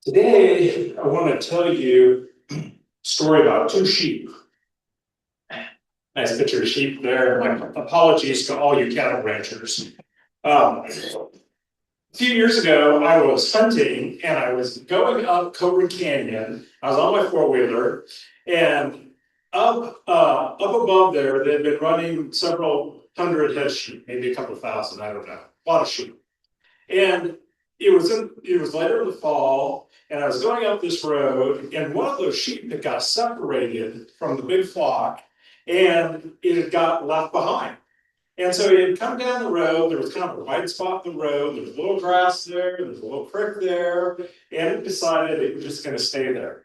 Today, I want to tell you a story about two sheep. Nice picture of sheep there. My apologies to all you cattle ranchers. A few years ago, I was hunting and I was going up Cobra Canyon. I was on my four-wheeler, and up above there, they had been running several hundred head sheep, maybe a couple thousand, I don't know, a lot of sheep. And it was later in the fall, and I was going up this road, and one of those sheep that got separated from the big flock, and it had got left behind. And so it had come down the road. There was kind of a white spot in the road. There was a little grass there. There was a little creek there, and it decided it was just going to stay there.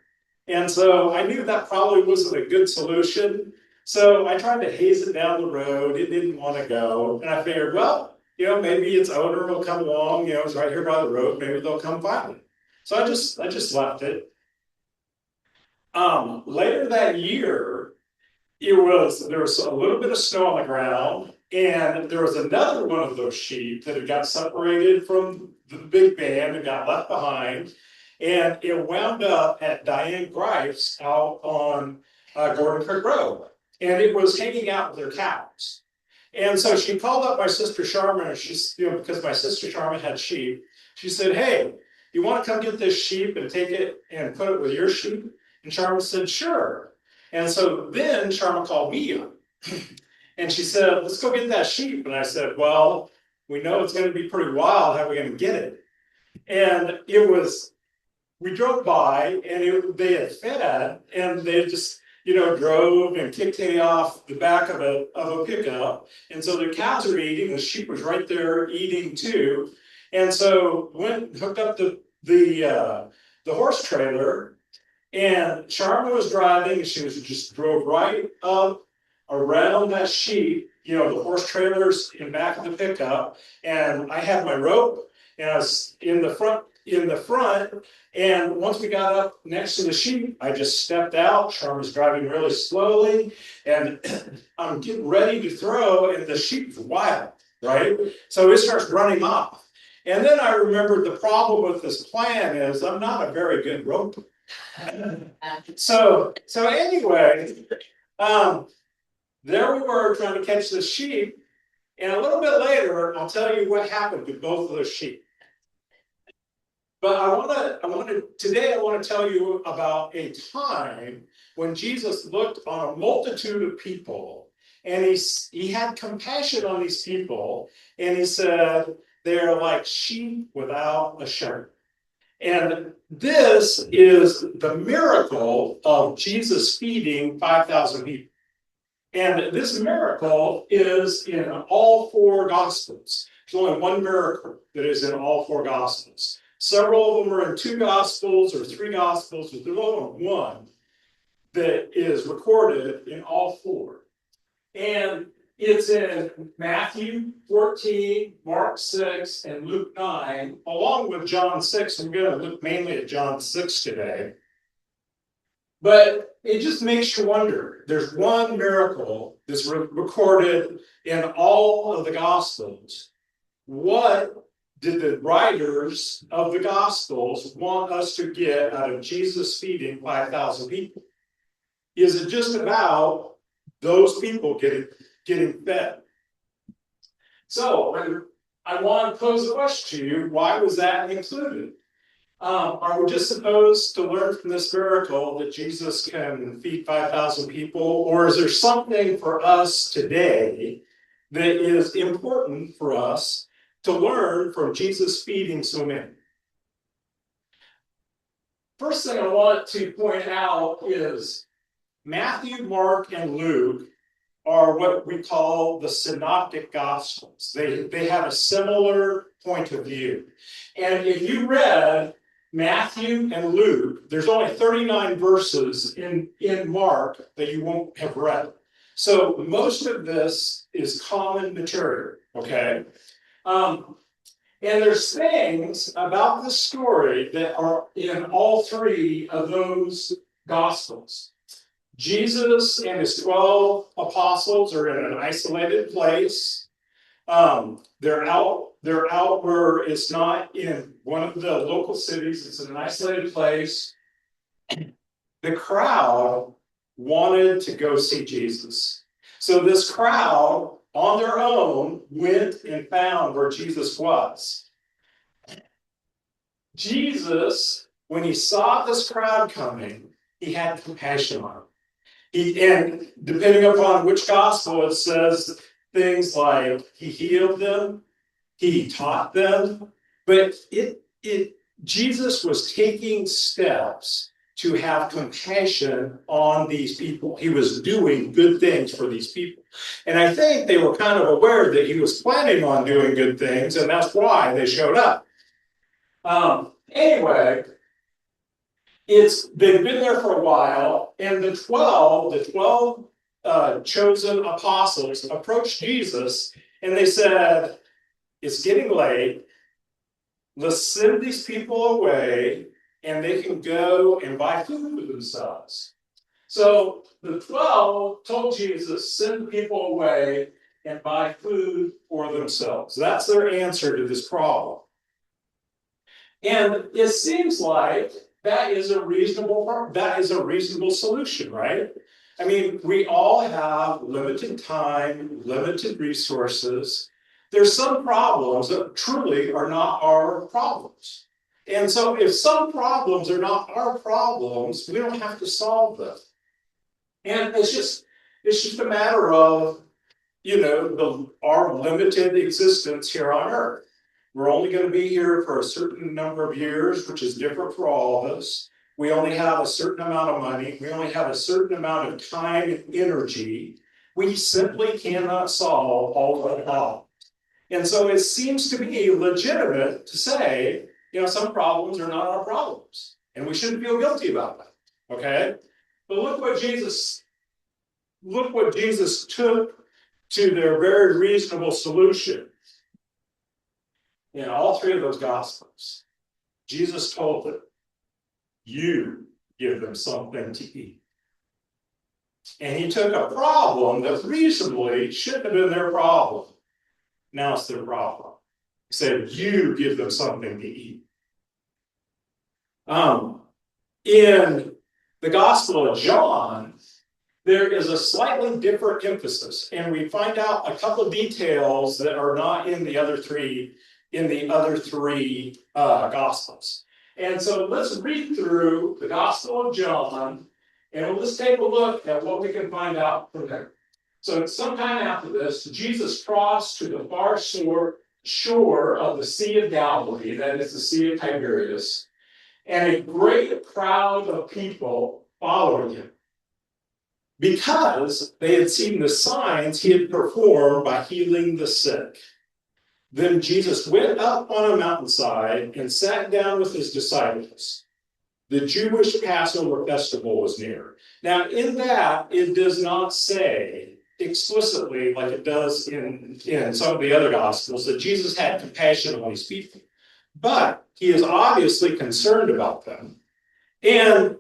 And so I knew that probably wasn't a good solution. So I tried to haze it down the road. It didn't want to go, and I figured, well, maybe its owner will come along. It's right here by the road. Maybe they'll come find it. So I just left it. Later that year, there was a little bit of snow on the ground, and there was another one of those sheep that had got separated from the big band and got left behind, and it wound up at Diane Greif's out on Gordon Creek Road, and it was hanging out with their cows. And so she called up my sister Sharma, and she's, because my sister Sharma had sheep, she said, "Hey, you want to come get this sheep and take it and put it with your sheep?" And Sharma said, "Sure." And so then Sharma called me up, and she said, "Let's go get that sheep." And I said, "Well, we know it's going to be pretty wild. How are we going to get it?" And we drove by, and they had fed, and they just, drove and kicked hay off the back of a pickup. And so the cows were eating, the sheep was right there eating too. And so hooked up the horse trailer, and Sharma was driving, and she just drove right up around that sheep, the horse trailers in back of the pickup. And I had my rope, and I was in the front. And once we got up next to the sheep, I just stepped out. Sharma's driving really slowly, and I'm getting ready to throw, and the sheep's wild, right? So it starts running off. And then I remembered the problem with this plan is I'm not a very good roper. So anyway, there we were trying to catch the sheep, and a little bit later, I'll tell you what happened to both of those sheep. But today I want to tell you about a time when Jesus looked on a multitude of people, and he had compassion on these people, and he said, "They're like sheep without a shepherd." And this is the miracle of Jesus feeding 5,000 people. And this miracle is in all four Gospels. There's only one miracle that is in all four Gospels. Several of them are in two Gospels or three Gospels, but there's only one that is recorded in all four. And it's in Matthew 14, Mark 6, and Luke 9, along with John 6. We're going to look mainly at John 6 today. But it just makes you wonder. There's one miracle that's recorded in all of the Gospels. What did the writers of the Gospels want us to get out of Jesus feeding 5,000 people? Is it just about those people getting fed? So I want to pose a question to you. Why was that included? Are we just supposed to learn from this miracle that Jesus can feed 5,000 people? Or is there something for us today that is important for us to learn from Jesus feeding so many? First thing I want to point out is Matthew, Mark, and Luke are what we call the synoptic gospels. They have a similar point of view. And if you read Matthew and Luke, there's only 39 verses in Mark that you won't have read. So most of this is common material, okay? And there's things about the story that are in all three of those Gospels. Jesus and his 12 apostles are in an isolated place. They're out where it's not in one of the local cities. It's in an isolated place. The crowd wanted to go see Jesus. So this crowd on their own went and found where Jesus was. Jesus, when he saw this crowd coming, he had compassion on them. And depending upon which gospel, it says things like he healed them, he taught them, but Jesus was taking steps to have compassion on these people. He was doing good things for these people. And I think they were kind of aware that he was planning on doing good things, and that's why they showed up. Anyway, they've been there for a while, and the 12 chosen apostles approached Jesus, and they said, it's getting late. Let's send these people away, and they can go and buy food for themselves. So the 12 told Jesus, send people away and buy food for themselves. That's their answer to this problem. And it seems like that is a reasonable solution, right? I mean, we all have limited time, limited resources. There's some problems that truly are not our problems. And so if some problems are not our problems, we don't have to solve them. And it's just a matter of, our limited existence here on Earth. We're only going to be here for a certain number of years, which is different for all of us. We only have a certain amount of money. We only have a certain amount of time and energy. We simply cannot solve all of the problems. And so it seems to be legitimate to say, some problems are not our problems, and we shouldn't feel guilty about that. Okay? But look what Jesus took to their very reasonable solution. In all three of those gospels, Jesus told them, you give them something to eat. And he took a problem that reasonably shouldn't have been their problem. Now it's their problem. He said, you give them something to eat. In the Gospel of John, there is a slightly different emphasis, and we find out a couple of details that are not in the other three Gospels. And so let's read through the Gospel of John, and let's take a look at what we can find out from there. So sometime after this, Jesus crossed to the far shore of the Sea of Galilee, that is the Sea of Tiberias, and a great crowd of people followed him, because they had seen the signs he had performed by healing the sick. Then Jesus went up on a mountainside and sat down with his disciples. The Jewish Passover festival was near. Now, in that, it does not say explicitly, like it does in some of the other Gospels, that Jesus had compassion on these people. But he is obviously concerned about them. And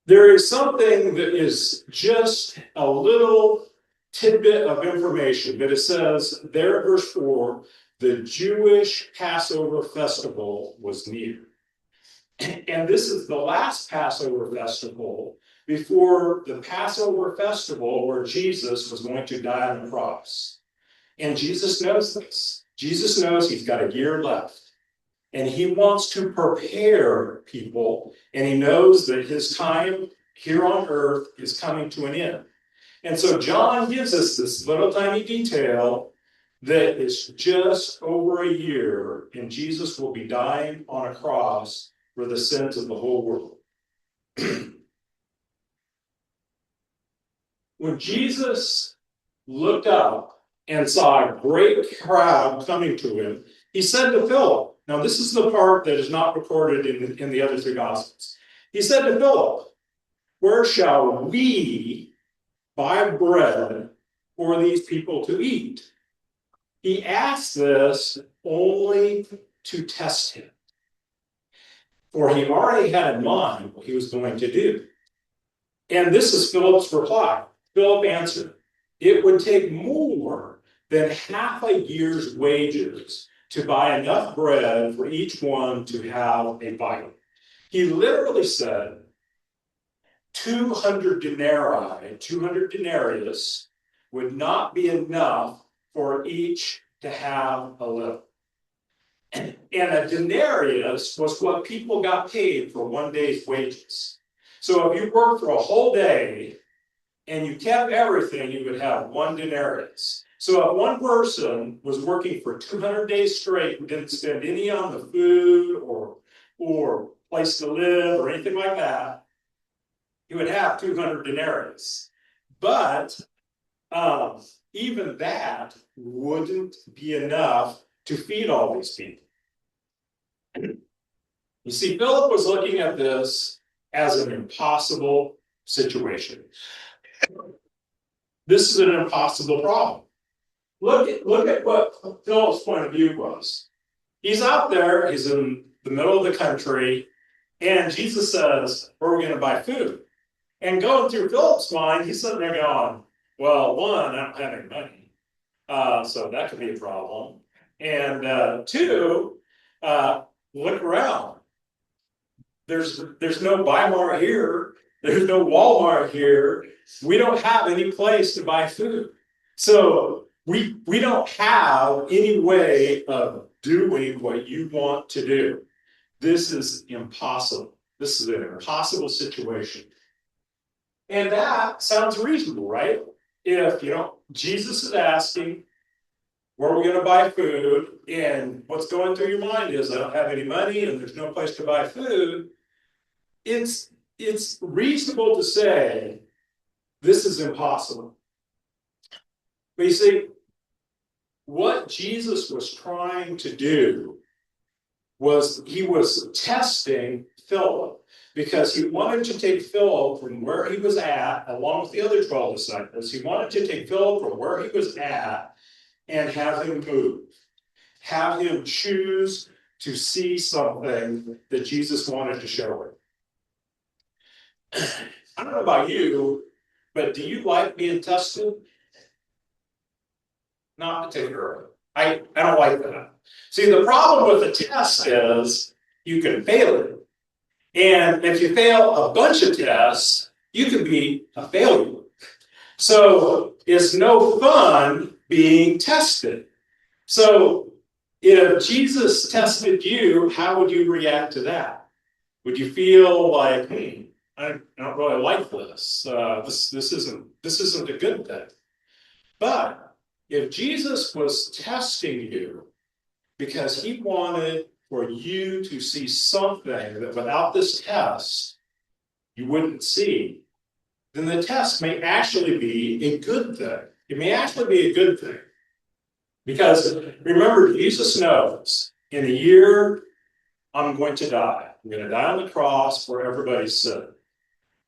there is something that is just a little tidbit of information that it says there in verse 4, the Jewish Passover festival was near. And this is the last Passover festival before the Passover festival where Jesus was going to die on the cross. And Jesus knows this. Jesus knows he's got a year left. And he wants to prepare people, and he knows that his time here on earth is coming to an end. And so John gives us this little tiny detail that is just over a year, and Jesus will be dying on a cross for the sins of the whole world. When Jesus looked up and saw a great crowd coming to him, he said to Philip, now this is the part that is not recorded in the other three Gospels. He said to Philip, where shall we buy bread for these people to eat? He asked this only to test him, for he already had in mind what he was going to do. And this is Philip's reply. Philip answered, it would take more than half a year's wages to buy enough bread for each one to have a bite. He literally said 200 denarii, 200 denarius, would not be enough for each to have a little. And a denarius was what people got paid for one day's wages. So if you worked for a whole day and you kept everything, you would have one denarius. So if one person was working for 200 days straight and didn't spend any on the food or place to live or anything like that, he would have 200 denarius. But even that wouldn't be enough to feed all these people. You see, Philip was looking at this as an impossible situation. This is an impossible problem. Look at what Philip's point of view was. He's out there, he's in the middle of the country, and Jesus says, where are we going to buy food? And going through Philip's mind, he's sitting there going, well, one, I don't have any money, so that could be a problem. And two, look around. There's no Weimar here. There's no Walmart here. We don't have any place to buy food. So we don't have any way of doing what you want to do. This is impossible. This is an impossible situation. And that sounds reasonable, right? If, Jesus is asking, where are we going to buy food? And what's going through your mind is, I don't have any money and there's no place to buy food. It's reasonable to say, this is impossible. But you see, what Jesus was trying to do was he was testing Philip, because he wanted to take Philip from where he was at, along with the other 12 disciples. He wanted to take Philip from where he was at and have him move, have him choose to see something that Jesus wanted to show him. I don't know about you, but do you like being tested? Not particularly. I don't like that. See, the problem with the test is you can fail it. And if you fail a bunch of tests, you can be a failure. So it's no fun being tested. So if Jesus tested you, how would you react to that? Would you feel like, I don't really like this. This isn't a good thing. But if Jesus was testing you because he wanted for you to see something that without this test you wouldn't see, then the test may actually be a good thing. It may actually be a good thing. Because remember, Jesus knows in a year I'm going to die. I'm going to die on the cross for everybody's sin.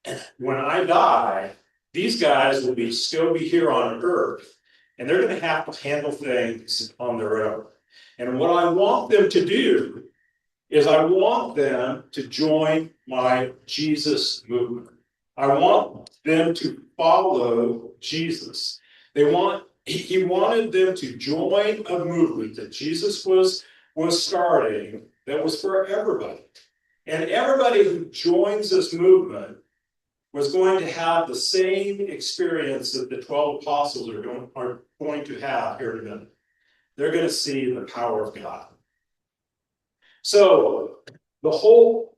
And when I die, these guys will still be here on earth, and they're going to have to handle things on their own. And what I want them to do is I want them to join my Jesus movement. I want them to follow Jesus. He wanted them to join a movement that Jesus was starting that was for everybody. And everybody who joins this movement was going to have the same experience that the 12 apostles are going to have here in a minute. They're going to see the power of God. So the whole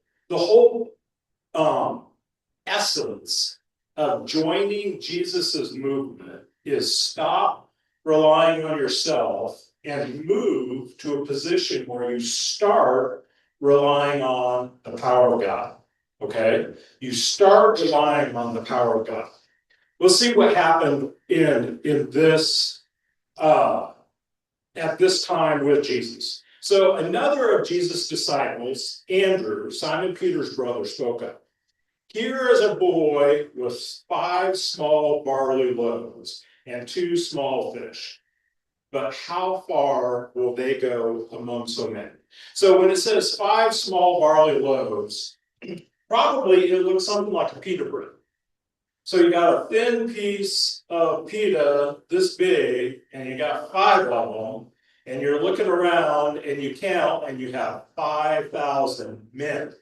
essence of joining Jesus's movement is stop relying on yourself and move to a position where you start relying on the power of God. Okay? You start relying on the power of God. We'll see what happened in this at this time with Jesus. So another of Jesus' disciples, Andrew, Simon Peter's brother, spoke up. Here is a boy with 5 small barley loaves and 2 small fish. But how far will they go among so many? So when it says 5 small barley loaves, probably it looks something like a pita bread. So you got a thin piece of pita this big, and you got 5 of them, And you're looking around and you count and you have 5,000 men.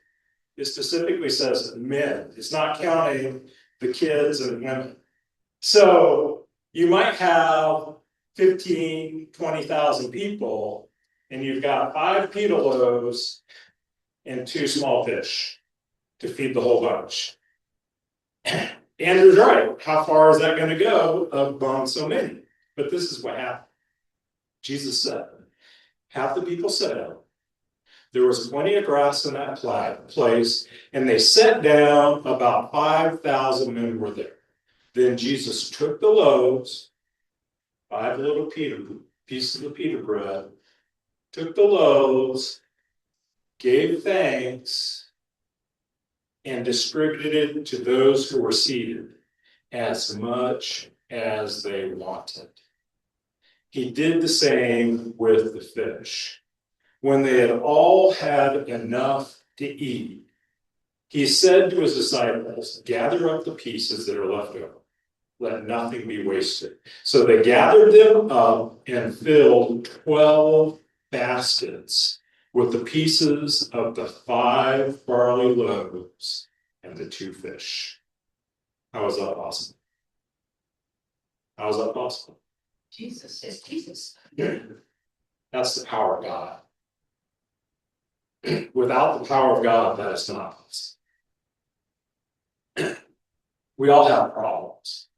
It specifically says men. It's not counting the kids and women. So you might have 15, 20,000 people, and you've got 5 pita loaves and 2 small fish to feed the whole bunch. Andrew's right. How far is that going to go among so many? But this is what happened. Jesus said, half the people sat down. There was plenty of grass in that place, and they sat down. About 5,000 men were there. Then Jesus took the loaves, 5 little pieces of pita bread, took the loaves, gave thanks, and distributed it to those who were seated, as much as they wanted. He did the same with the fish. When they had all had enough to eat, he said to his disciples, gather up the pieces that are left over. Let nothing be wasted. So they gathered them up and filled 12 baskets with the pieces of the 5 barley loaves and the 2 fish. How is that possible? How is that possible? Jesus is Jesus. That's the power of God. Without the power of God, that is not possible. We all have problems.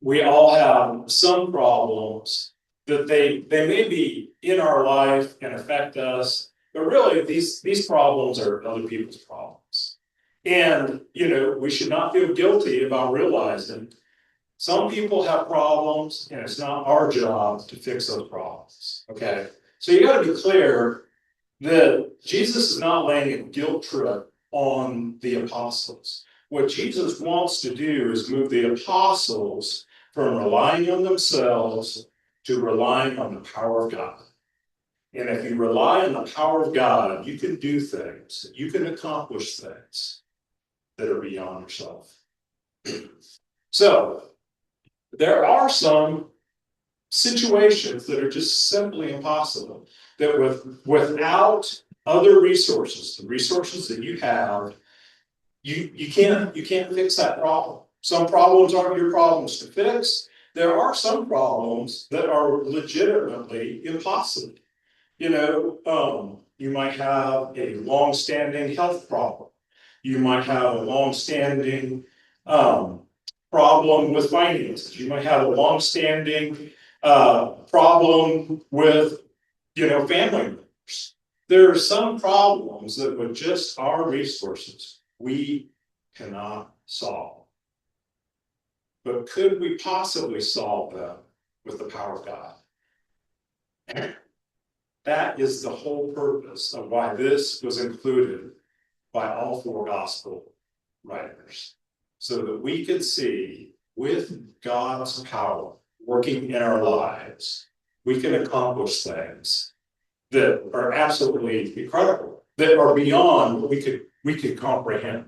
We all have some problems that they may be in our life and affect us, but really these problems are other people's problems. And we should not feel guilty about realizing some people have problems, and it's not our job to fix those problems. Okay, so you got to be clear that Jesus is not laying a guilt trip on the apostles. What Jesus wants to do is move the apostles from relying on themselves to relying on the power of God. And if you rely on the power of God, you can do things, you can accomplish things that are beyond yourself. So, there are some situations that are just simply impossible, that without other resources, the resources that you have, you can't fix that problem. Some problems aren't your problems to fix. There are some problems that are legitimately impossible. You might have a long-standing health problem. You might have a long-standing problem with finances. You might have a long-standing problem with, family members. There are some problems that with just our resources, we cannot solve. But could we possibly solve them with the power of God? That is the whole purpose of why this was included by all 4 gospel writers, so that we could see with God's power working in our lives, we can accomplish things that are absolutely incredible, that are beyond what we could comprehend.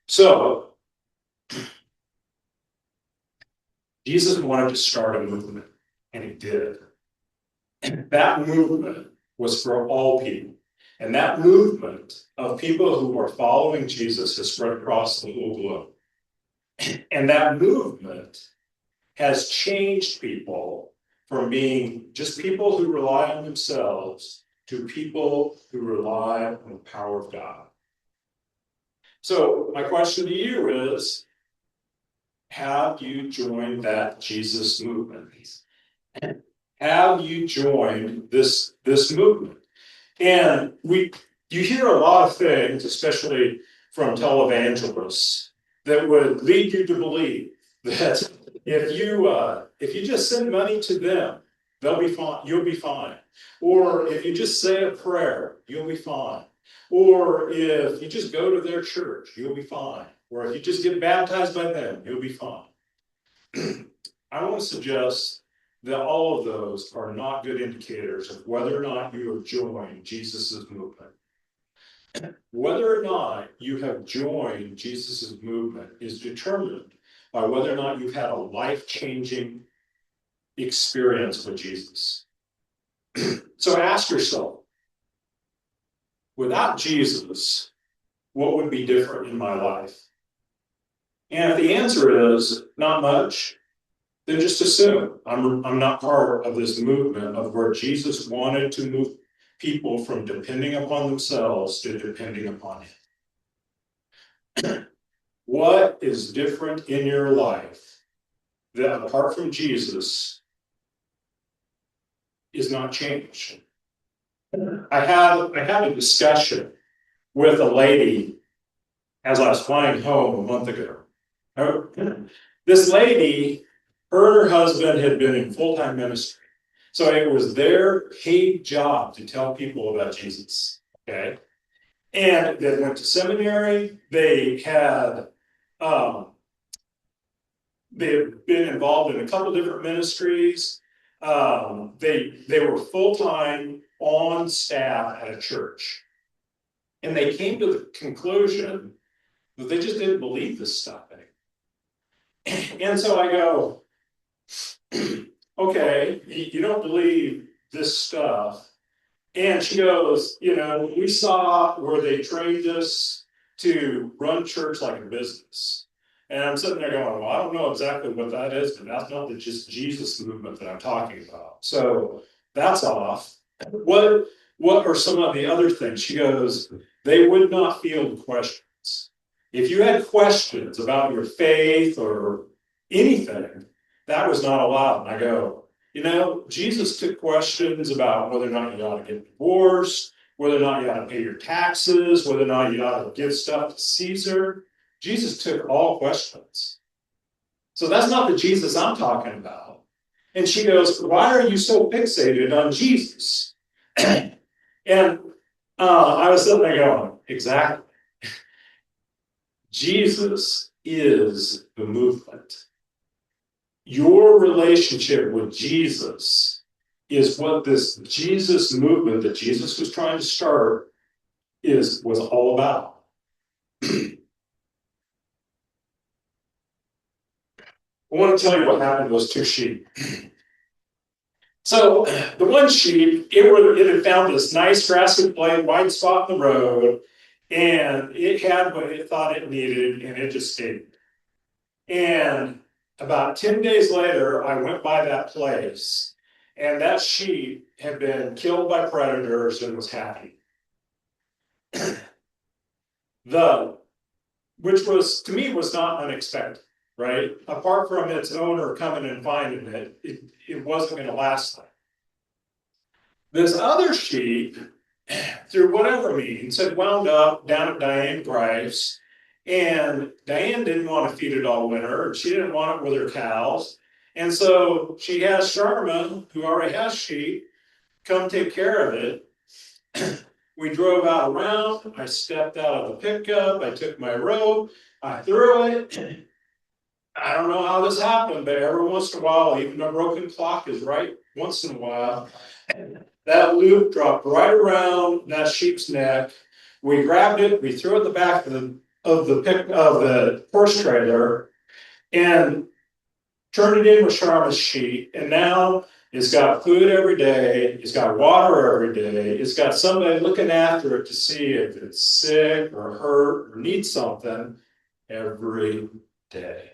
So, Jesus wanted to start a movement, and he did. That movement was for all people. And that movement of people who are following Jesus has spread across the whole globe. And that movement has changed people from being just people who rely on themselves to people who rely on the power of God. So my question to you is, have you joined that Jesus movement? Have you joined this movement? And you hear a lot of things, especially from televangelists, that would lead you to believe that if you just send money to them, they'll be fine. You'll be fine. Or if you just say a prayer, you'll be fine. Or if you just go to their church, you'll be fine. Or if you just get baptized by them, you'll be fine. I want to suggest that all of those are not good indicators of whether or not you have joined Jesus's movement. Whether or not you have joined Jesus's movement is determined by whether or not you've had a life-changing experience with Jesus. So ask yourself, without Jesus, what would be different in my life? And if the answer is not much, then just assume I'm not part of this movement of where Jesus wanted to move people from depending upon themselves to depending upon Him. What is different in your life that apart from Jesus is not changed? I had a discussion with a lady as I was flying home a month ago. This lady, her and her husband had been in full-time ministry. So it was their paid job to tell people about Jesus. Okay. And they went to seminary. Um, they've been involved in a couple different ministries. They were full-time on staff at a church. And they came to the conclusion that they just didn't believe this stuff anymore. And so I go, okay, you don't believe this stuff. And she goes, we saw where they trained us to run church like a business. And I'm sitting there going, well, I don't know exactly what that is, but that's not the just Jesus movement that I'm talking about. So that's off. What are some of the other things? She goes, they would not field questions. If you had questions about your faith or anything, that was not allowed. And I go, Jesus took questions about whether or not you ought to get divorced, whether or not you ought to pay your taxes, whether or not you ought to give stuff to Caesar. Jesus took all questions. So that's not the Jesus I'm talking about. And she goes, why are you so fixated on Jesus? And I was sitting there going, exactly. Jesus is the movement. Your relationship with Jesus is what this Jesus movement that Jesus was trying to start was all about. I want to tell you what happened to those two sheep. So the one sheep, it had found this nice grassy plain, wide spot in the road, and it had what it thought it needed, and it just stayed. And about 10 days later, I went by that place, and that sheep had been killed by predators and was happy. Which was, to me, was not unexpected, right? Apart from its owner coming and finding it wasn't going to last long. This other sheep, through whatever means, had wound up down at Diane Price, and Diane didn't want to feed it all winter. She didn't want it with her cows. And so she has Sharma, who already has sheep, come take care of it. We drove out around. I stepped out of the pickup. I took my rope. I threw it. I don't know how this happened, but every once in a while, even a broken clock is right once in a while. That loop dropped right around that sheep's neck. We grabbed it. We threw it in the back of the horse trailer, and turned it in with Sharma's sheep. And now it's got food every day. It's got water every day. It's got somebody looking after it to see if it's sick or hurt or needs something every day.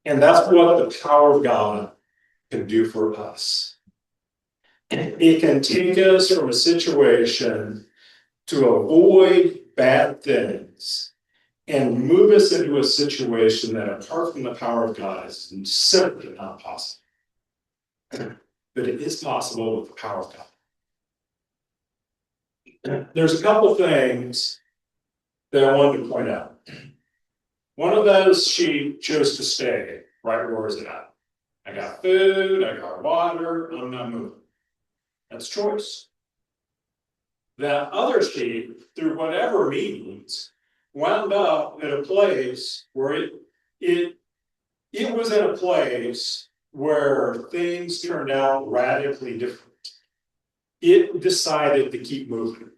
And that's what the power of God can do for us. It can take us from a situation to avoid bad things and move us into a situation that, apart from the power of God, is simply not possible. But it is possible with the power of God. There's a couple things that I wanted to point out. One of those sheep chose to stay right where is it at. I got food, I got water, I'm not moving. That's choice. That other sheep, through whatever means, wound up at a place where it was in a place where things turned out radically different. It decided to keep moving.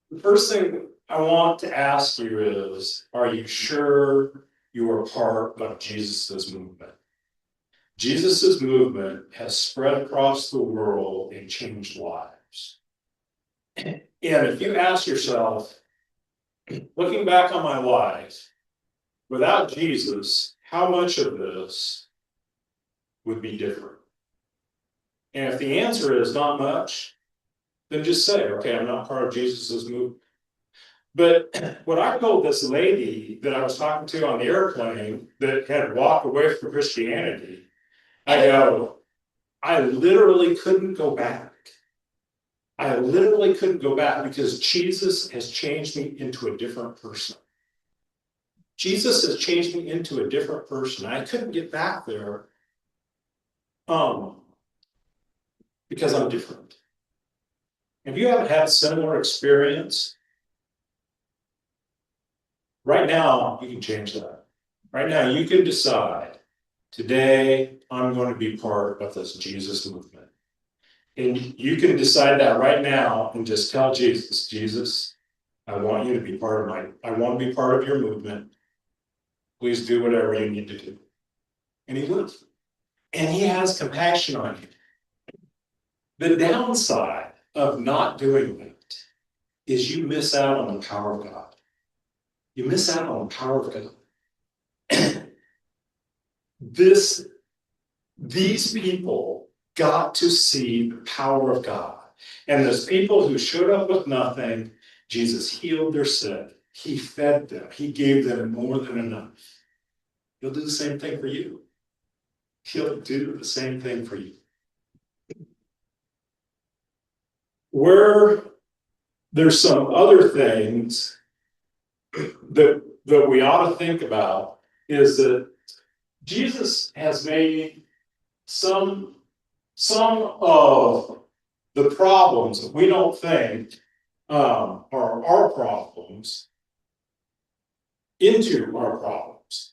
The first thing I want to ask you is, are you sure you are part of Jesus' movement? Jesus's movement has spread across the world and changed lives. And if you ask yourself, looking back on my life, without Jesus, how much of this would be different? And if the answer is not much, then just say, okay, I'm not part of Jesus's movement. But what I told this lady that I was talking to on the airplane that had walked away from Christianity, I go, I literally couldn't go back. I literally couldn't go back because Jesus has changed me into a different person. Jesus has changed me into a different person. I couldn't get back there because I'm different. If you haven't had a similar experience, right now you can change that. Right now you can decide, today I'm going to be part of this Jesus movement. And you can decide that right now and just tell Jesus, Jesus, I want you to be part of I want to be part of your movement. Please do whatever you need to do. And he will. And he has compassion on you. The downside of not doing that is you miss out on the power of God. You miss out on the power of God. These people got to see the power of God. And those people who showed up with nothing, Jesus healed their sick. He fed them. He gave them more than enough. He'll do the same thing for you. He'll do the same thing for you. Where there's some other things that we ought to think about is that Jesus has made some of the problems that we don't think are our problems into our problems.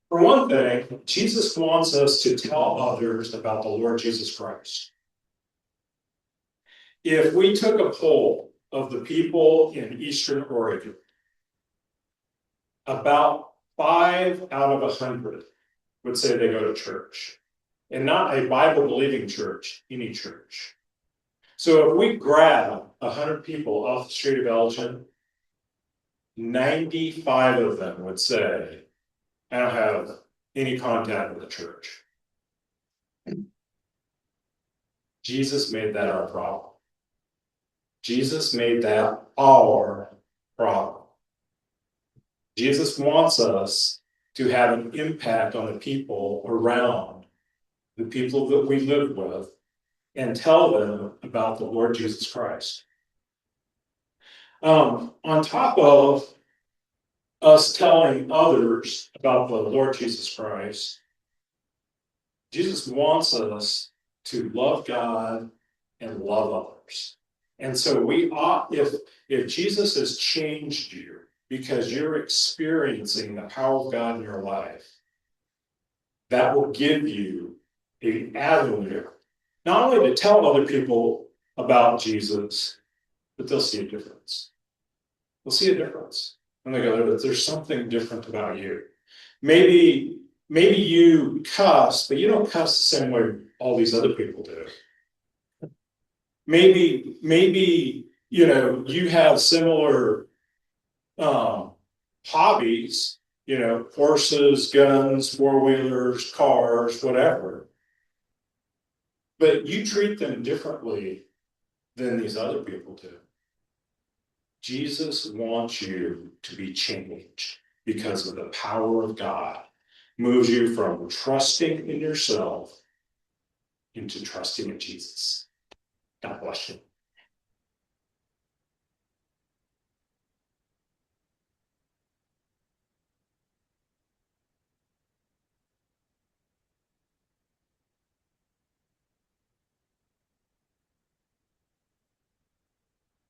For one thing, Jesus wants us to tell others about the Lord Jesus Christ. If we took a poll of the people in Eastern Oregon, about 5 out of 100 would say they go to church. And not a Bible-believing church, any church. So if we grab 100 people off the street of Elgin, 95 of them would say, I don't have any contact with the church. Jesus made that our problem. Jesus made that our problem. Jesus wants us to have an impact on the people around, the people that we live with, and tell them about the Lord Jesus Christ. On top of us telling others about the Lord Jesus Christ, Jesus wants us to love God and love others. And so we ought, if Jesus has changed you because you're experiencing the power of God in your life, that will give you an avenue, not only to tell other people about Jesus, but they'll see a difference. They'll see a difference. And they go, there's something different about you. Maybe you cuss, but you don't cuss the same way all these other people do. Maybe you have similar hobbies, horses, guns, four-wheelers, cars, whatever. But you treat them differently than these other people do. Jesus wants you to be changed because of the power of God. Moves you from trusting in yourself into trusting in Jesus. God bless you.